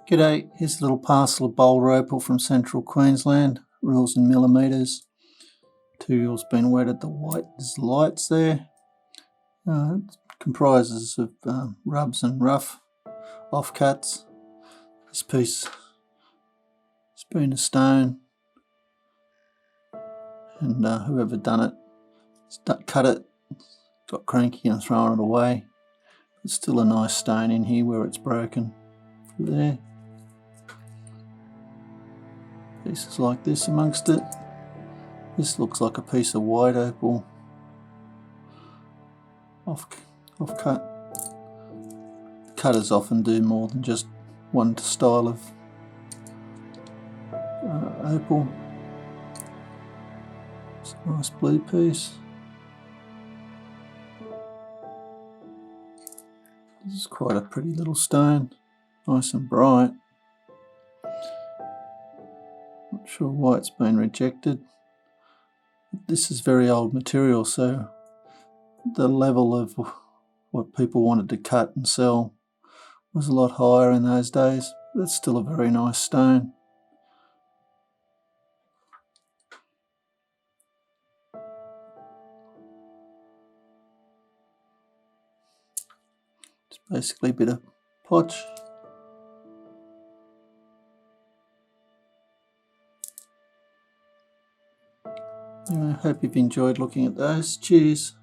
G'day, here's a little parcel of Boulder Opal from central Queensland, rules in millimetres. Material's been wetted, the white is lights there. It comprises of rubs and rough offcuts. This piece has been a stone, and whoever done it, cut it, got cranky and thrown it away. There's still a nice stone in here where it's broken. There. Pieces like this amongst it. This looks like a piece of white opal offcut. Cutters often do more than just one style of opal. It's a nice blue piece. This is quite a pretty little stone, nice and bright. Not sure why it's been rejected. This is very old material, so the level of what people wanted to cut and sell was a lot higher in those days. That's still a very nice stone. It's basically a bit of potch. Anyway, I hope you've enjoyed looking at those. Cheers.